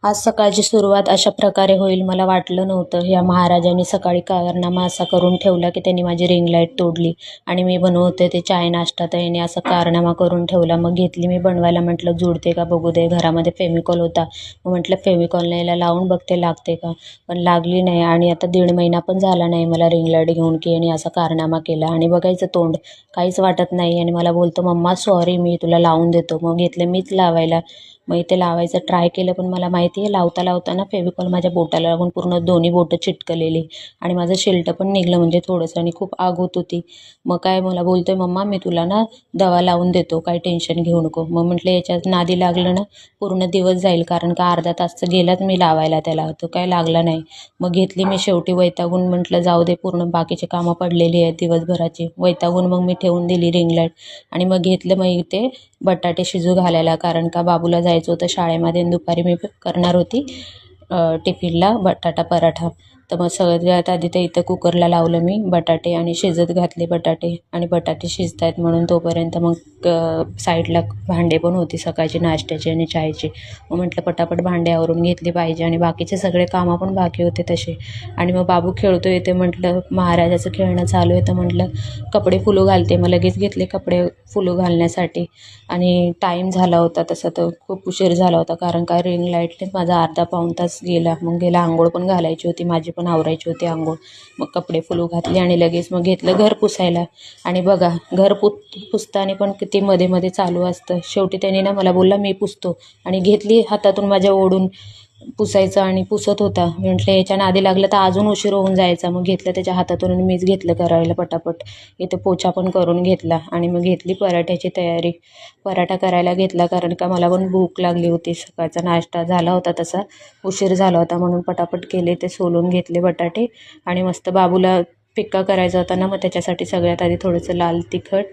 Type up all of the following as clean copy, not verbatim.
आज सकाळची सुरुवात अशा प्रकारे होईल मला वाटलं नव्हतं. या महाराजांनी सकाळी कारनामा असा करून ठेवला की त्यांनी माझी रिंग लाईट तोडली आणि मी बनवते ते चाय नाश्ता, तर याने असा कारनामा करून ठेवला. मग घेतली मी बनवायला, म्हटलं जुळते का बघू दे. घरामध्ये फेविकॉल होता, मग म्हटलं फेविकॉलने याला लावून बघते लागते का, पण लागली नाही. आणि आता 1.5 महिना पण झाला नाही मला रिंग लाईट घेऊन की याने असा कारनामा केला. आणि बघायचं तोंड काहीच वाटत नाही आणि मला बोलतो मम्मा सॉरी मी तुला लावून देतो. मग घेतलं मीच लावायला. मग इथे लावायचं ट्राय केलं, पण मला माहिती आहे लावता लावताना फेविकॉल माझ्या बोटाला लागून पूर्ण दोन्ही बोटं चिटकलेली आणि माझं शिल्ट पण निघलं म्हणजे थोडंसं, आणि खूप आग होत होती. मग काय मला बोलतोय मम्मा मी तुला ना दवा लावून देतो, काही टेन्शन घेऊ नको. मग म्हटलं याच्यात नादी लागलं ना पूर्ण दिवस जाईल, कारण का अर्धा तास गेलाच मी लावायला त्याला, तो काय लागला नाही. मग घेतली मी शेवटी वैतागून, म्हटलं जाऊ दे, पूर्ण बाकीची कामं पडलेली आहेत दिवसभराची. वैतागून मग मी ठेवून दिली रिंग लाईट. आणि मग घेतलं मग इथे बटाटे शिजू घालायला, कारण का बाबूला जायचं होतं शाळेमध्ये आणि दुपारी मी करणार होती टिफिनला बटाटा पराठा. तर मग सगळ्यात आधी तर इथं कुकरला लावलं मी बटाटे आणि शिजत घातले बटाटे, आणि बटाटे शिजत आहेत म्हणून तोपर्यंत मग साईडला भांडे पण होती सकाळची नाश्त्याची आणि चायची. मग म्हटलं पटापट भांडे आवरून घेतली पाहिजे आणि बाकीचे सगळे कामं पण बाकी होते तसे. आणि मग बाबू खेळतो येते, म्हटलं महाराजाचं खेळणं चालू आहे, तर म्हटलं कपडे फुलू घालते. मग लगेच घेतले कपडे फुलू घालण्यासाठी. आणि टाईम झाला होता तसा, तर खूप उशीर झाला होता, कारण का रिंग लाईटनेच माझा अर्धा पाऊण तास गेला. मग गेला, आंघोळ पण घालायची होती माझी, पण आवरायची होती आंघोळ. मग कपडे फुलू घातले आणि लगेच मग घेतलं घर पुसायला. आणि बघा घर पुसताना पण किती मध्ये मध्ये चालू असतं. शेवटी त्यांनी ना मला बोलला मी पुसतो, आणि घेतली हातातून माझ्या ओढून पुसायचं आणि पुसत होता. म्हटलं याच्या नादी लागलं तर अजून उशीर होऊन जायचा. मग घेतलं त्याच्या हातातून आणि मीच घेतलं करायला पटापट. इथे पोछा पण करून घेतला आणि मग घेतली पराठ्याची तयारी. पराठा करायला घेतला, कारण का मला पण भूक लागली होती. सकाळचा नाश्ता झाला होता तसा, उशीर झाला होता म्हणून पटापट केले. ते सोलून घेतले बटाटे आणि मस्त बाबूला फिक्का करायचा होता ना, मग त्याच्यासाठी सगळ्यात आधी थोडंसं लाल तिखट,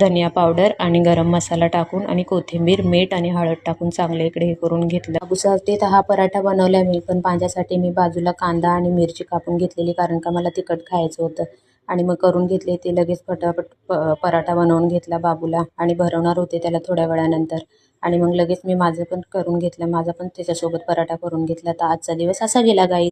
धनिया पावडर आणि गरम मसाला टाकून आणि कोथिंबीर, मीठ आणि हळद टाकून चांगलं इकडे हे करून घेतलं. बाबूसाठी तर हा पराठा बनवला मी, पण माझ्यासाठी मी बाजूला कांदा आणि मिरची कापून घेतलेली, कारण का मला तिखट खायचं होतं. आणि मग करून घेतले ते लगेच पटापट पराठा बनवून घेतला बाबूला, आणि भरवणार होते त्याला थोड्या वेळानंतर. आणि मग लगेच मी माझं पण करून घेतलं, माझा पण त्याच्यासोबत पराठा करून घेतला. तर आजचा दिवस असा गेला गाई.